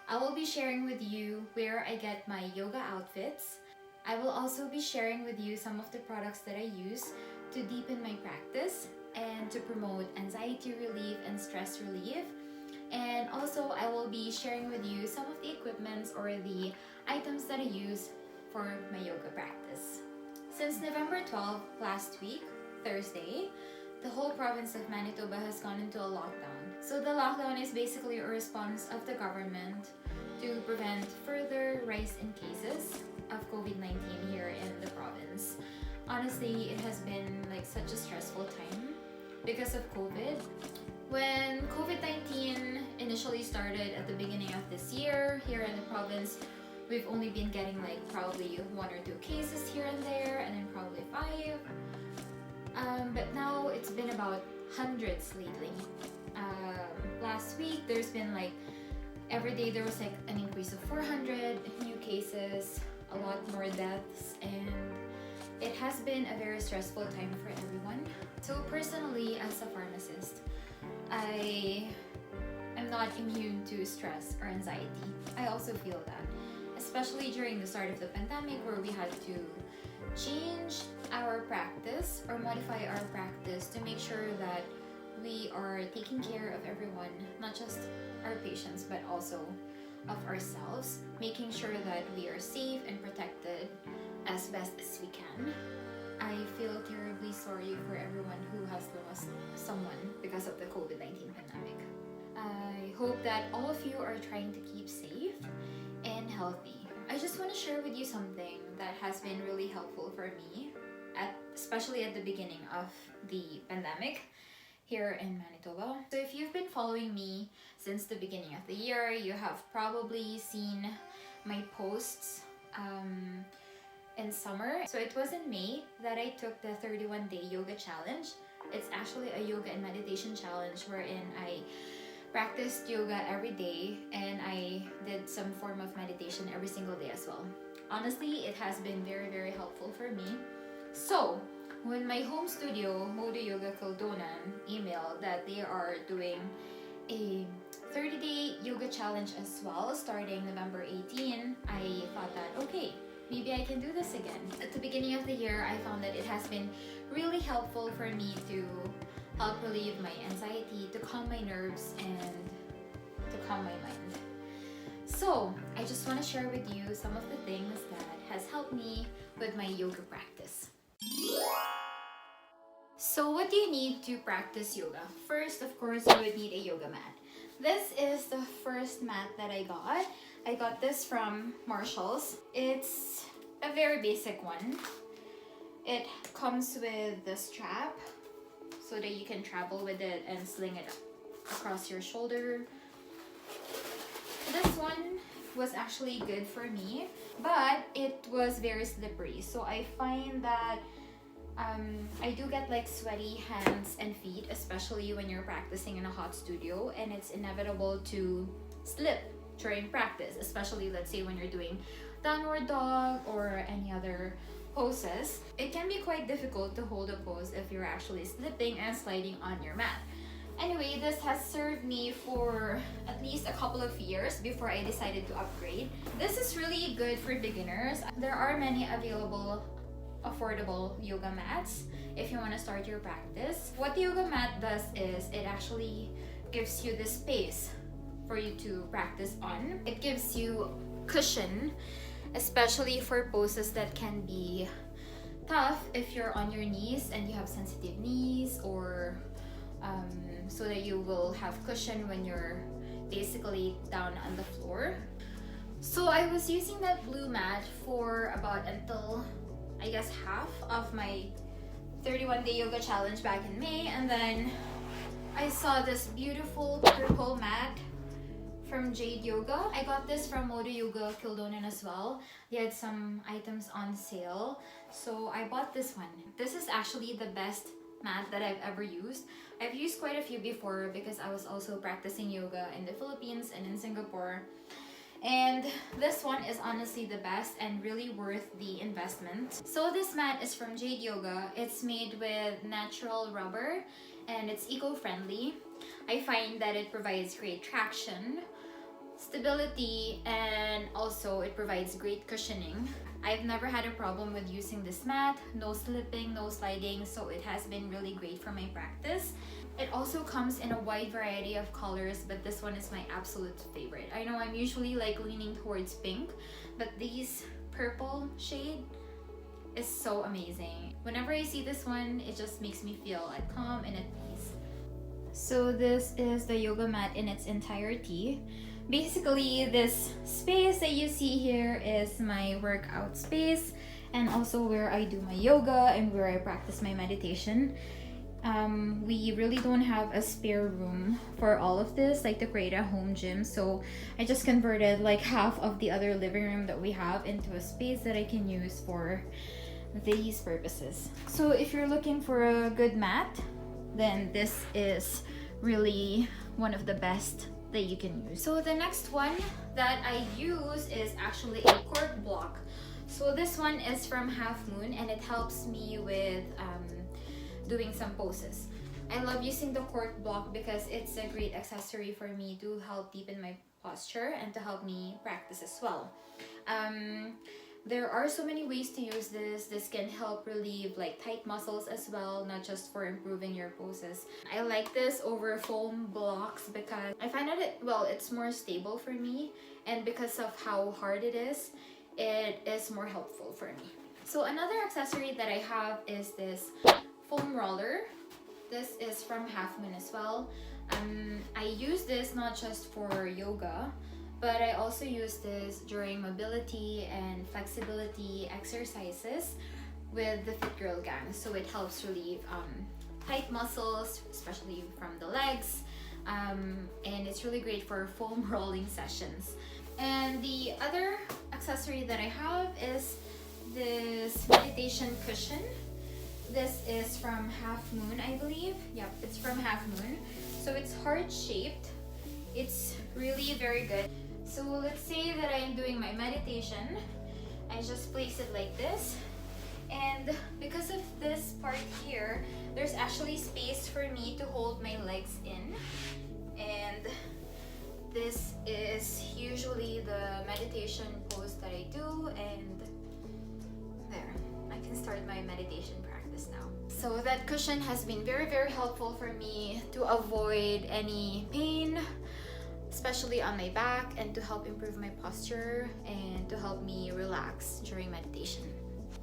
I will be sharing with you where I get my yoga outfits. I will also be sharing with you some of the products that I use to deepen my practice and to promote anxiety relief and stress relief. And also I will be sharing with you some of the equipments or the items that I use for my yoga practice. Since November 12 last week, Thursday, the whole province of Manitoba has gone into a lockdown. So the lockdown is basically a response of the government to prevent further rise in cases of COVID-19 here in the province. Honestly, it has been like such a stressful time because of COVID. When COVID-19 initially started at the beginning of this year here in the province, we've only been getting like probably 1 or 2 cases here and there, and then probably 5. But now it's been about hundreds lately. Last week there's been like every day there was like an increase of 400 new cases, a lot more deaths, and it has been a very stressful time for everyone. So personally, as a pharmacist, I am not immune to stress or anxiety. I also feel that, especially during the start of the pandemic where we had to change our practice or modify our practice to make sure that we are taking care of everyone, not just our patients but also of ourselves, making sure that we are safe and protected as best as we can. I feel terribly sorry for everyone who has lost someone because of the COVID-19 pandemic. I hope that all of you are trying to keep safe and healthy. I just want to share with you something that has been really helpful for me, especially at the beginning of the pandemic here in Manitoba. So if you've been following me since the beginning of the year, you have probably seen my posts in summer. So it was in May that I took the 31-day yoga challenge. It's actually a yoga and meditation challenge wherein I practiced yoga every day and I did some form of meditation every single day as well. Honestly, it has been very, very helpful for me. So when my home studio, Modo Yoga Kildonan, emailed that they are doing a 30-day yoga challenge as well starting November 18, I thought that, okay, maybe I can do this again. At the beginning of the year, I found that it has been really helpful for me to help relieve my anxiety, to calm my nerves, and to calm my mind. So I just want to share with you some of the things that has helped me with my yoga practice. So what do you need to practice yoga? First, of course, you would need a yoga mat. This is the first mat that I got. I got this from Marshall's. It's a very basic one. It comes with the strap so that you can travel with it and sling it across your shoulder. This one was actually good for me, but it was very slippery. So I find that I do get like sweaty hands and feet, especially when you're practicing in a hot studio, and it's inevitable to slip during practice, especially let's say when you're doing downward dog or any other poses. It can be quite difficult to hold a pose if you're actually slipping and sliding on your mat. Anyway, this has served me for at least a couple of years before I decided to upgrade. This is really good for beginners. There are many available affordable yoga mats if you want to start your practice. What the yoga mat does is it actually gives you the space for you to practice on. It gives you cushion, especially for poses that can be tough if you're on your knees and you have sensitive knees, or so that you will have cushion when you're basically down on the floor. So I was using that blue mat for about until I guess half of my 31-day yoga challenge back in May, and then I saw this beautiful purple mat from Jade Yoga. I got this from Modo Yoga Kildonan as well. They had some items on sale, so I bought this one. This is actually the best mat that I've ever used. I've used quite a few before because I was also practicing yoga in the Philippines and in Singapore. And this one is honestly the best and really worth the investment. So this mat is from Jade Yoga. It's made with natural rubber and it's eco-friendly. I find that it provides great traction, stability, and also it provides great cushioning. I've never had a problem with using this mat, no slipping, no sliding, so it has been really great for my practice. It also comes in a wide variety of colors, but this one is my absolute favorite. I know I'm usually like leaning towards pink, but this purple shade is so amazing. Whenever I see this one, it just makes me feel at calm and at peace. So this is the yoga mat in its entirety. Basically, this space that you see here is my workout space, and also where I do my yoga and where I practice my meditation. We really don't have a spare room for all of this, like to create a home gym, so I just converted like half of the other living room that we have into a space that I can use for these purposes. So if you're looking for a good mat, then this is really one of the best that you can use. So the next one that I use is actually a cork block. So this one is from Halfmoon, and it helps me with doing some poses. I love using the cork block because it's a great accessory for me to help deepen my posture and to help me practice as well. There are so many ways to use this. This can help relieve like tight muscles as well, not just for improving your poses. I like this over foam blocks because I find that it's more stable for me, and because of how hard it is more helpful for me. So another accessory that I have is this foam roller. This is from Halfmoon as well. I use this not just for yoga, but I also use this during mobility and flexibility exercises with the Fit Girl gang. So it helps relieve tight muscles, especially from the legs, and it's really great for foam rolling sessions. And the other accessory that I have is this meditation cushion. This is from Halfmoon, I believe. Yep, it's from Halfmoon. So it's heart shaped. It's really very good. So let's say that I am doing my meditation. I just place it like this. And because of this part here, there's actually space for me to hold my legs in. And this is usually the meditation pose that I do, and there, I can start my meditation practice now. So that cushion has been very, very helpful for me to avoid any pain, especially on my back, and to help improve my posture and to help me relax during meditation.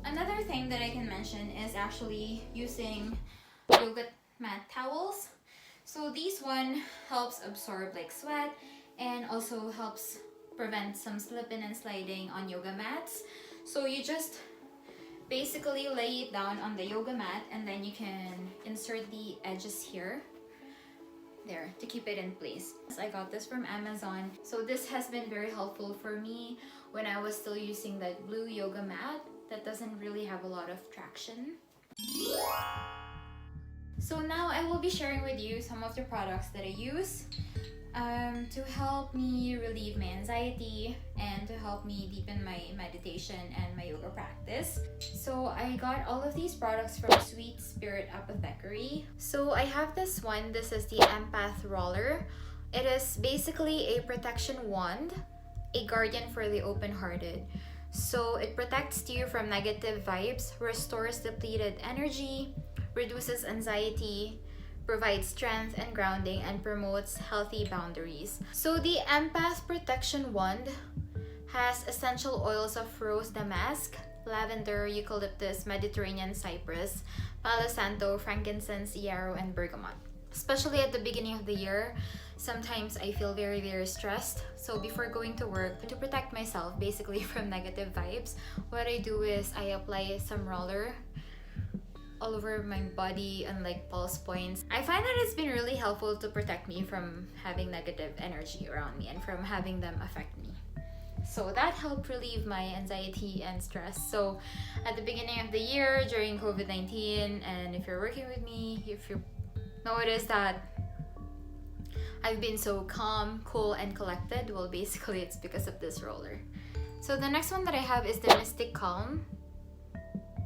Another thing that I can mention is actually using yoga mat towels. So this one helps absorb like sweat and also helps prevent some slipping and sliding on yoga mats. So you just basically lay it down on the yoga mat, and then you can insert the edges here there to keep it in place. I got this from Amazon. So this has been very helpful for me when I was still using that blue yoga mat that doesn't really have a lot of traction. So now I will be sharing with you some of the products that I use to help me relieve my anxiety and to help me deepen my meditation and my yoga practice. So I got all of these products from Sweet Spirit Apothecary. So I have this one. This is the Empath Roller. It is basically a protection wand, a guardian for the open-hearted. So it protects you from negative vibes, restores depleted energy, reduces anxiety, provides strength and grounding, and promotes healthy boundaries. So the Empath Protection Wand has essential oils of rose damask, lavender, eucalyptus, Mediterranean cypress, palo santo, frankincense, yarrow, and bergamot. Especially at the beginning of the year, sometimes I feel very, very stressed. So before going to work, to protect myself basically from negative vibes, what I do is I apply some roller all over my body and like pulse points. I find that it's been really helpful to protect me from having negative energy around me and from having them affect me. So that helped relieve my anxiety and stress. So at the beginning of the year during COVID-19, and if you're working with me, if you notice that I've been so calm, cool, and collected, well, basically it's because of this roller. So the next one that I have is the Mystic Calm.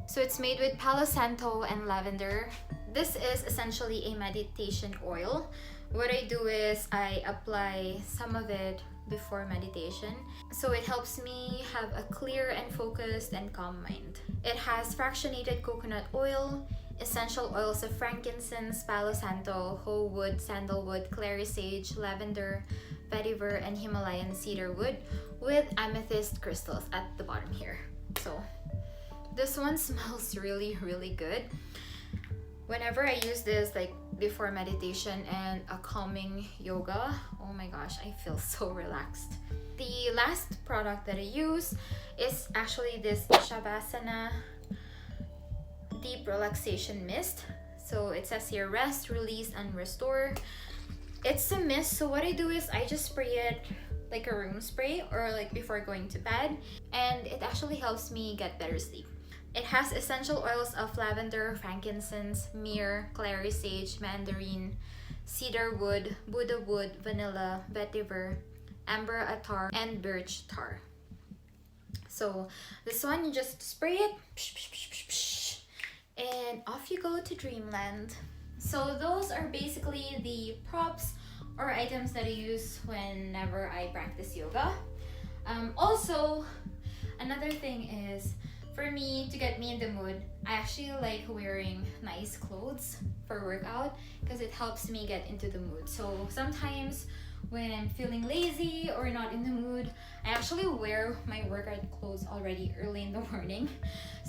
So it's made with palo santo and lavender. This is essentially a meditation oil. What I do is I apply some of it before meditation. So it helps me have a clear and focused and calm mind. It has fractionated coconut oil, essential oils of frankincense, palo santo, whole wood, sandalwood, clary sage, lavender, vetiver, and Himalayan cedar wood with amethyst crystals at the bottom here. So this one smells really, really good. Whenever I use this, like before meditation and a calming yoga, oh my gosh, I feel so relaxed. The last product that I use is actually this Shavasana Deep Relaxation Mist. So it says here, rest, release, and restore. It's a mist, so what I do is I just spray it like a room spray or like before going to bed, and it actually helps me get better sleep. It has essential oils of lavender, frankincense, myrrh, clary sage, mandarin, cedar wood, Buddha wood, vanilla, vetiver, amber attar, and birch tar. So this one, you just spray it, and off you go to dreamland. So those are basically the props or items that I use whenever I practice yoga. Also, another thing is, for me, to get me in the mood, I actually like wearing nice clothes for workout because it helps me get into the mood. So sometimes when I'm feeling lazy or not in the mood, I actually wear my workout clothes already early in the morning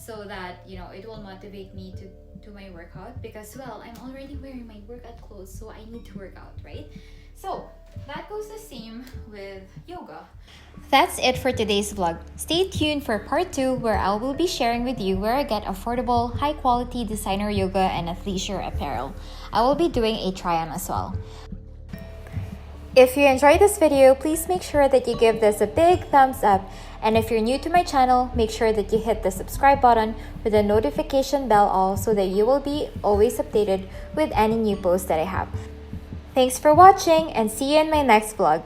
so that, you know, it will motivate me to do my workout because, well, I'm already wearing my workout clothes, so I need to work out, right? So that goes the same with yoga. That's it for today's vlog. Stay tuned for part 2 where I will be sharing with you where I get affordable, high-quality designer yoga and athleisure apparel. I will be doing a try-on as well. If you enjoyed this video, please make sure that you give this a big thumbs up. And if you're new to my channel, make sure that you hit the subscribe button with the notification bell all so that you will be always updated with any new posts that I have. Thanks for watching and see you in my next vlog.